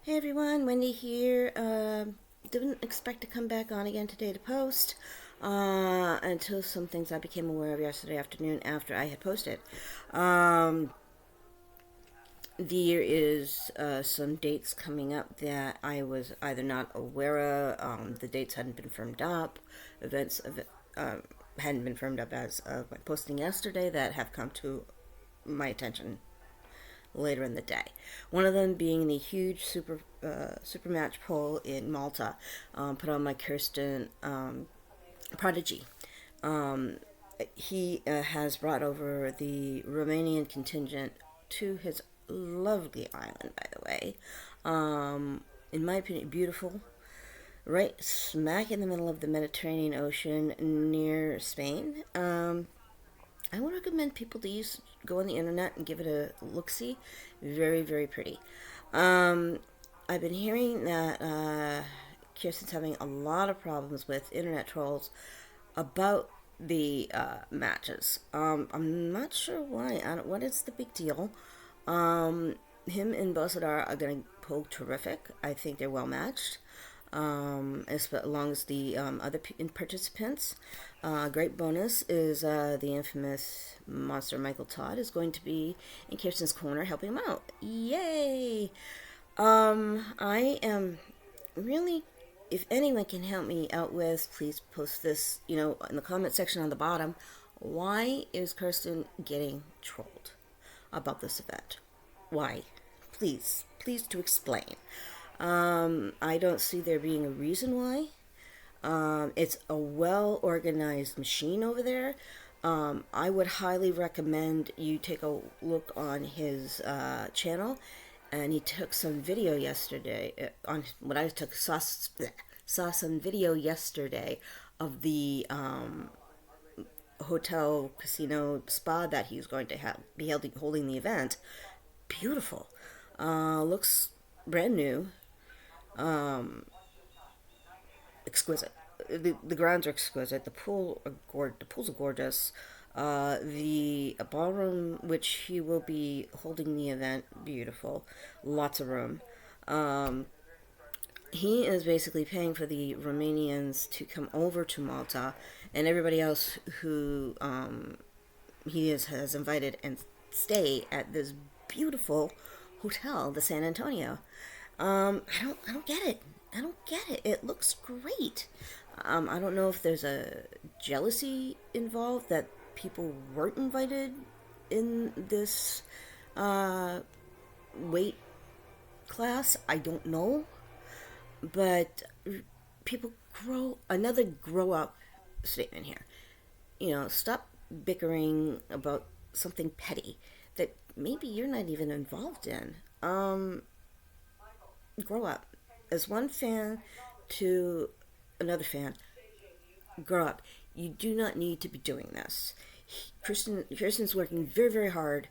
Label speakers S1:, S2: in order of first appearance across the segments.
S1: Hey everyone, Wendy here. Didn't expect to come back on again today to post until some things I became aware of yesterday afternoon after I had posted. Um, there is some dates coming up that I was either not aware of. The dates hadn't been firmed up. Events hadn't been firmed up as of my posting yesterday that have come to my attention later in the day. One of them being the huge Supermatch poll in Malta, put on by Kersten Prodigy. Um, he has brought over the Romanian contingent to his lovely island, by the way. In my opinion, beautiful. Right smack in the middle of the Mediterranean Ocean near Spain. I would recommend people to go on the internet and give it a look see. Very, very pretty. Um, I've been hearing that Kirsten's having a lot of problems with internet trolls about the matches. I'm not sure why. What is the big deal? Him and Bozhidar are going to pull terrific. I think they're well matched. As long as the other participants. Great bonus is the infamous monster Michael Todd is going to be in Kirsten's corner helping him out. Yay! I am really, if anyone can help me out with, please post this, in the comment section on the bottom. Why is Kirsten getting trolled about this event? Why? Please to explain. I don't see there being a reason why. It's a well organized machine over there. I would highly recommend you take a look on his channel. And he took some video yesterday on what I saw some video yesterday of the hotel casino spa that he's going to be holding the event. Beautiful. Looks brand new. Exquisite. The grounds are exquisite. The pools are gorgeous. The ballroom, which he will be holding the event, beautiful. Lots of room. He is basically paying for the Romanians to come over to Malta, and everybody else who has invited and stay at this beautiful hotel, the San Antonio. I don't get it. I don't get it. It looks great. I don't know if there's a jealousy involved that people weren't invited in this weight class. I don't know. But people grow up statement here. Stop bickering about something petty that maybe you're not even involved in. Grow up. As one fan to another fan, grow up. You do not need to be doing this. Kirsten's working very, very hard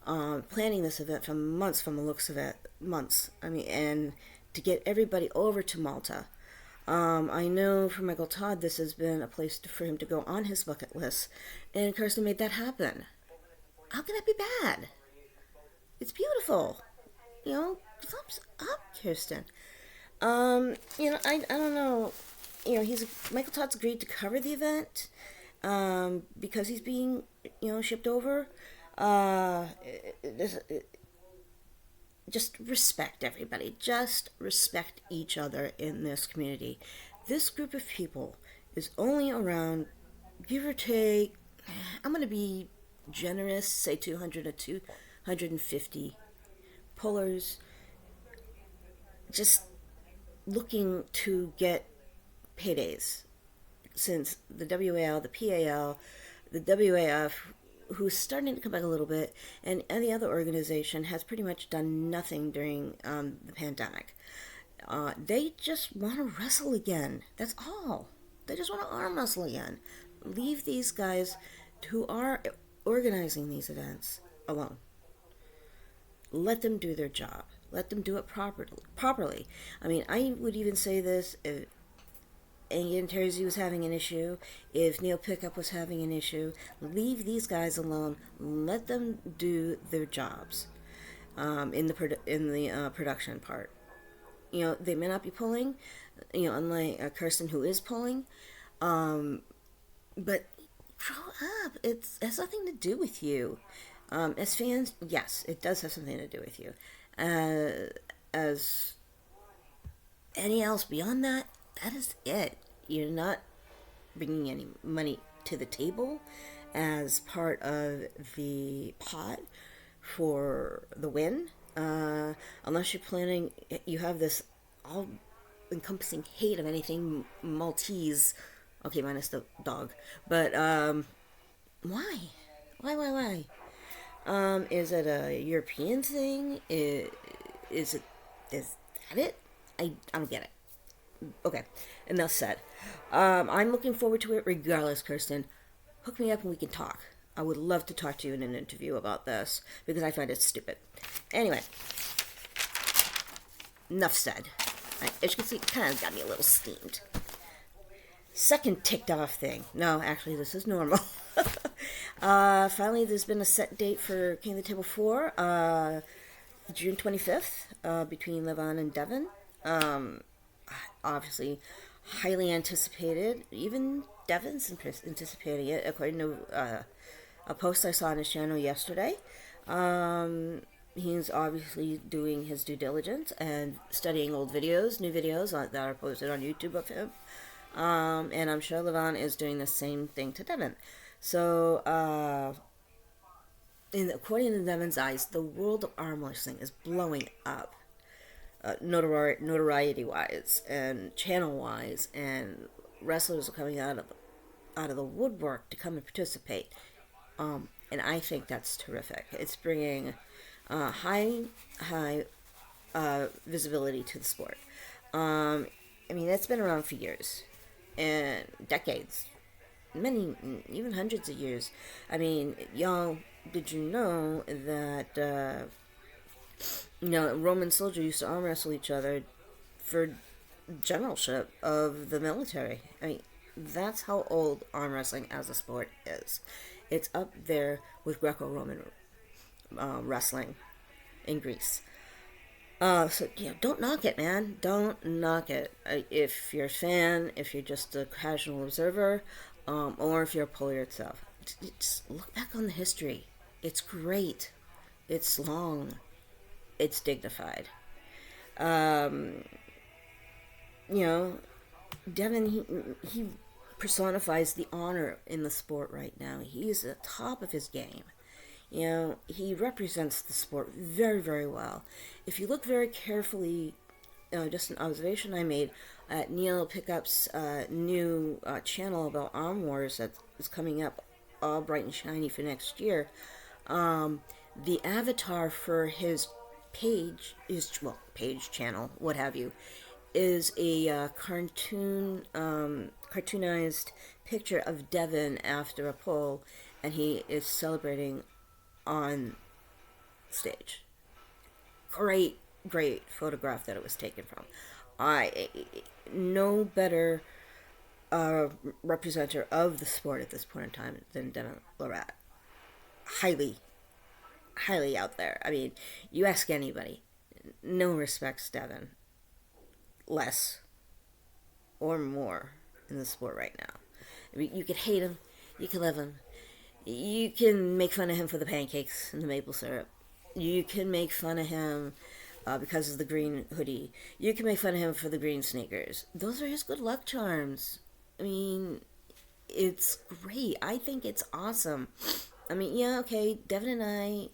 S1: on planning this event for months, from the looks of it. Months. And to get everybody over to Malta. I know for Michael Todd, this has been a place for him to go on his bucket list, and Kirsten made that happen. How can that be bad? It's beautiful. Thumbs up, Kirsten. I don't know. Michael Todd's agreed to cover the event, because he's being, shipped over. Just respect everybody. Just respect each other in this community. This group of people is only around, give or take, I'm going to be generous, say 200 to 250 pullers, just looking to get paydays, since the WAL, the PAL, the WAF, who's starting to come back a little bit, and the other organization has pretty much done nothing during the pandemic. They just want to wrestle again. That's all. They just want to arm wrestle again. Leave these guys who are organizing these events alone. Let them do their job. Let them do it properly. I would even say this if Angie and Terzi was having an issue, if Neil Pickup was having an issue. Leave these guys alone. Let them do their jobs in the production part. they may not be pulling, unlike Kirsten, who is pulling. But grow up. It has nothing to do with you. As fans, yes, it does have something to do with you. As any else beyond that, that is it. You're not bringing any money to the table as part of the pot for the win. Unless you're planning, you have this all encompassing hate of anything Maltese. Okay, minus the dog. But, why? Why? Is it a European thing? Is that it? I don't get it. Okay, enough said. I'm looking forward to it regardless, Kirsten. Hook me up and we can talk. I would love to talk to you in an interview about this because I find it stupid. Anyway, enough said. As you can see, it kind of got me a little steamed. Second ticked off thing. No, actually, this is normal. Finally, there's been a set date for King of the Table 4, June 25th, between Levan and Devon. Obviously, highly anticipated. Even Devon's anticipating it, according to a post I saw on his channel yesterday. He's obviously doing his due diligence and studying old videos, new videos that are posted on YouTube of him. And I'm sure Levan is doing the same thing to Devon. So, according to Devon's eyes, the world of arm wrestling is blowing up, notoriety-wise and channel-wise, and wrestlers are coming out of the woodwork to come and participate. And I think that's terrific. It's bringing high visibility to the sport. I mean, that's been around for years and decades, many, even hundreds of years. I mean, y'all, did you know that Roman soldiers used to arm wrestle each other for generalship of the military? I mean, that's how old arm wrestling as a sport is. It's up there with Greco-Roman wrestling in Greece. So, don't knock it, man. Don't knock it. If you're a fan, if you're just a casual observer, or if you're a puller yourself, just look back on the history. It's great. It's long. It's dignified. Devon, he personifies the honor in the sport right now. He's at the top of his game. He represents the sport very, very well. If you look very carefully, just an observation I made at Neil Pickup's new channel about Arm Wars that is coming up all bright and shiny for next year, the avatar for his page, channel, what have you, is a cartoonized picture of Devon after a pull, and he is celebrating on stage. Great photograph that it was taken from. No better representative of the sport at this point in time than Devon Lorat. Highly out there. I mean, you ask anybody, no one respects Devon less or more in the sport right now. I mean, you could hate him, you can love him, you can make fun of him for the pancakes and the maple syrup, you can make fun of him because of the green hoodie, you can make fun of him for the green sneakers. Those are his good luck charms. I mean, it's great. I think it's awesome. I mean, okay, Devon and I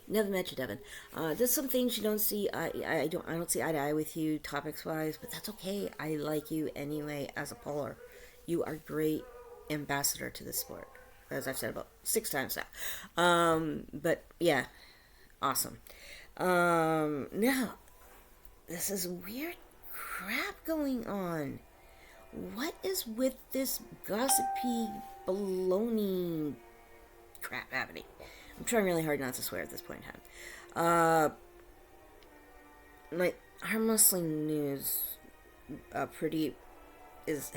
S1: never met you, Devon. There's some things you don't see. I don't see eye to eye with you topics wise, but that's okay. I like you anyway as a puller. You are a great ambassador to the sport, as I've said about 6 times now. But yeah, awesome. Now, this is weird crap going on. What is with this gossipy baloney crap happening? I'm trying really hard not to swear at this point in time. My arm wrestling news is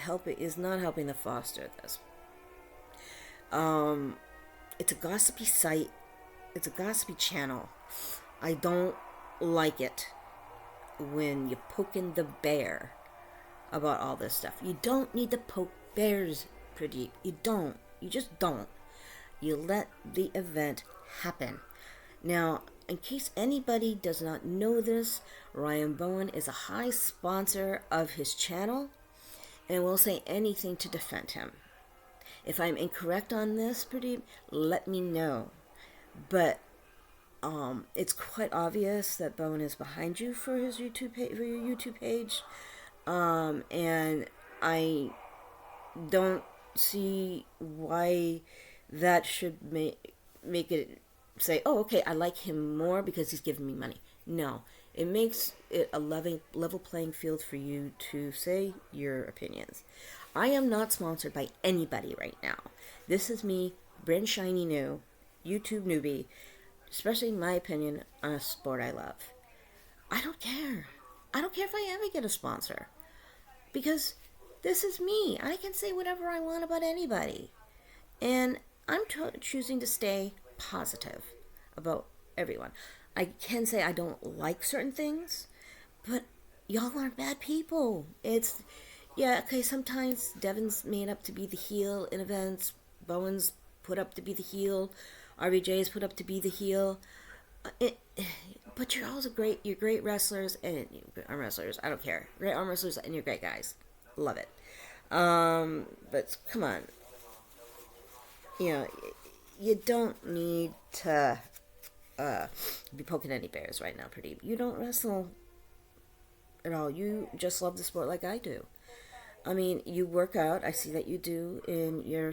S1: not helping to foster this. It's a gossipy site. It's a gossipy channel. I don't like it. when you're poking the bear about all this stuff. You don't need to poke bears, Pradeep. You don't. You just don't. You let the event happen. Now, in case anybody does not know this, Ryan Bowen is a high sponsor of his channel and will say anything to defend him. If I'm incorrect on this, Pradeep, let me know. But it's quite obvious that Bowen is behind you for his your YouTube page, and I don't see why that should make it say, oh, okay, I like him more because he's giving me money. No, it makes it a level playing field for you to say your opinions. I am not sponsored by anybody right now. This is me, brand shiny new, YouTube newbie, expressing my opinion on a sport I love. I don't care. I don't care if I ever get a sponsor. Because this is me. I can say whatever I want about anybody. And I'm choosing to stay positive about everyone. I can say I don't like certain things, but y'all aren't bad people. Sometimes Devon's made up to be the heel in events. Bowen's put up to be the heel. RVJ's put up to be the heel. But you're also you're great wrestlers and arm wrestlers. I don't care. Great arm wrestlers and you're great guys. Love it. But come on. You don't need to be poking any bears right now, Pradeep. You don't wrestle at all. You just love the sport like I do. I mean, you work out. I see that you do in your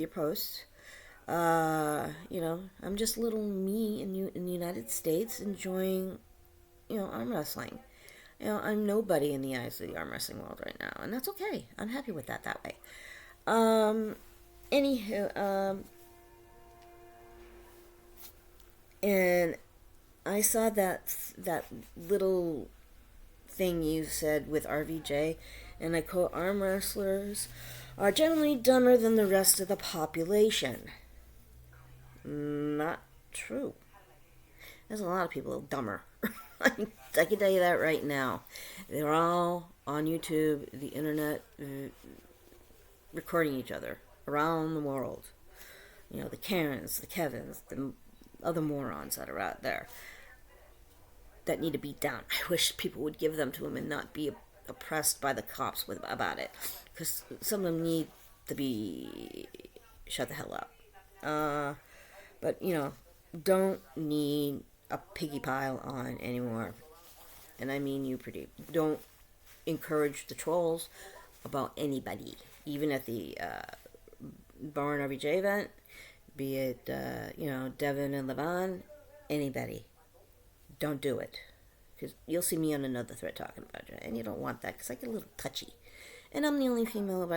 S1: posts. I'm just little me in the United States enjoying, arm wrestling. I'm nobody in the eyes of the arm wrestling world right now, and that's okay. I'm happy with that way. And I saw that little thing you said with RVJ, and I quote, arm wrestlers are generally dumber than the rest of the population. Not true. There's a lot of people dumber. I can tell you that right now. They're all on YouTube, the internet, recording each other around the world. The Karens, the Kevins, the other morons that are out there that need to be down. I wish people would give them to them and not be oppressed by the cops about it. Because some of them need to be shut the hell up. But, don't need a piggy pile on anymore. And I mean you, Pradeep. Don't encourage the trolls about anybody. Even at the Barn RBJ event, be it, Devon and Levan, anybody. Don't do it. Because you'll see me on another thread talking about you. And you don't want that because I get a little touchy. And I'm the only female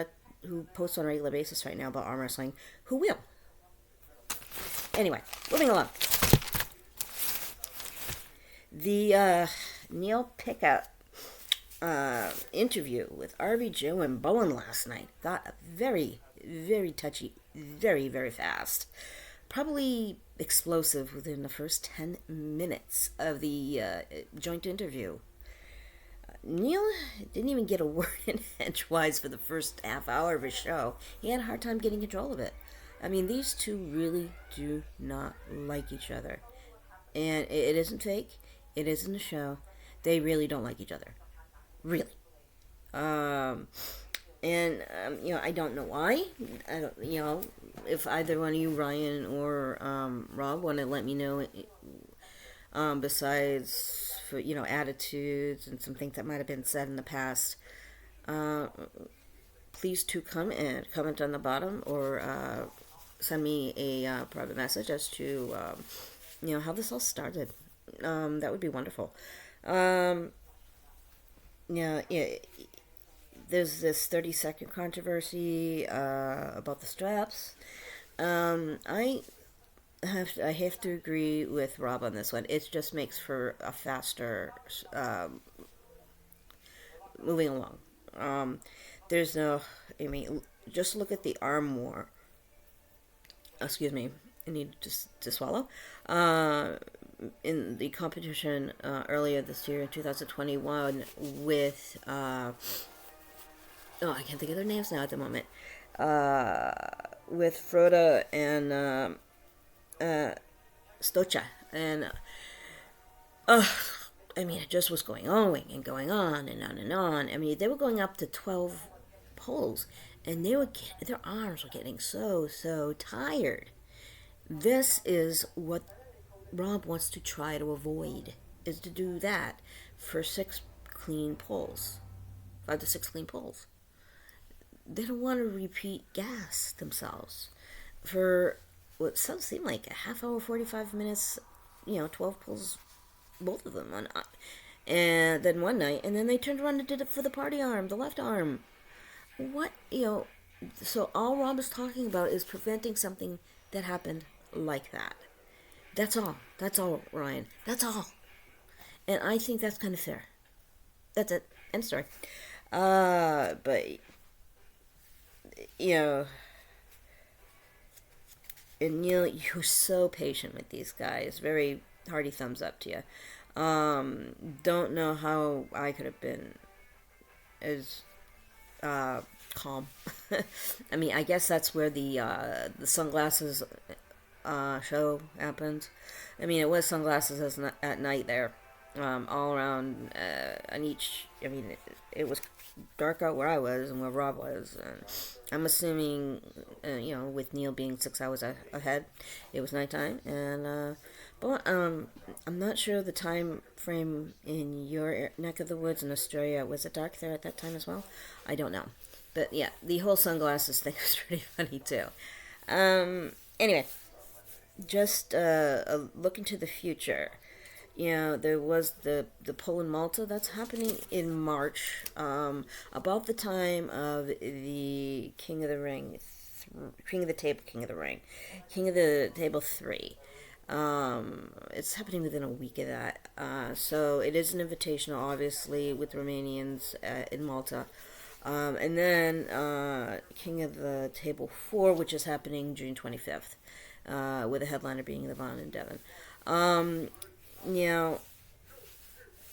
S1: who posts on a regular basis right now about arm wrestling who will. Anyway, moving along. The Neil Pickup interview with RVJ and Bowen last night got very, very touchy, very, very fast. Probably explosive within the first 10 minutes of the joint interview. Neil didn't even get a word in edgewise for the first half hour of his show. He had a hard time getting control of it. I mean, these two really do not like each other. And it isn't fake. It isn't a show. They really don't like each other. Really. I don't know why. I don't, if either one of you, Ryan or Rob, want to let me know, besides for, attitudes and some things that might have been said in the past, please to come and comment on the bottom or send me a private message as to, how this all started. That would be wonderful. There's this 30-second controversy about the straps. I have to agree with Rob on this one. It just makes for a faster moving along. Just look at the arm war. Excuse me. I need to swallow. In the competition earlier this year in 2021 with I can't think of their names now at the moment. With Froda and Stocha, and I mean, it just was going on and going on and on and on. I mean, they were going up to 12 poles, and their arms were getting so tired. This is what Rob wants to try to avoid, is to do that for 6 clean poles, 5 to 6 clean poles. They don't want to repeat gas themselves for what seemed like a half hour, 45 minutes, 12 pulls, both of them. And then one night, and then they turned around and did it for the party arm, the left arm. What, so all Rob is talking about is preventing something that happened like that. That's all, Ryan. That's all. And I think that's kind of fair. That's it. End story. But, and Neil, you're so patient with these guys. Very hearty thumbs up to you. Don't know how I could have been as calm. I mean, I guess that's where the sunglasses show happened. I mean, it was sunglasses at night there, all around on each. I mean, it was dark out where I was and where Rob was. And I'm assuming, with Neil being 6 hours ahead, it was nighttime. And but I'm not sure the time frame in your neck of the woods in Australia. Was it dark there at that time as well? I don't know. But yeah, the whole sunglasses thing was pretty funny too. Anyway, just a look into the future. There was the poll in Malta that's happening in March, about the time of the King of the Ring, King of the Table 3. It's happening within a week of that. So it is an invitational, obviously, with Romanians in Malta. And then King of the Table 4, which is happening June 25th, with the headliner being Levan and Devon.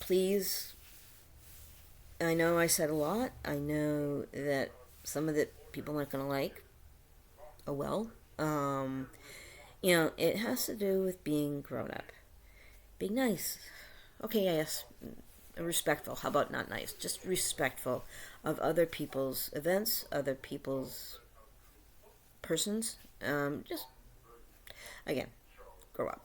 S1: Please, I know I said a lot. I know that some of it people aren't going to like. Oh well. It has to do with being grown up. Being nice. Okay, yes. Respectful. How about not nice? Just respectful of other people's events, other people's persons. Just, again, grow up.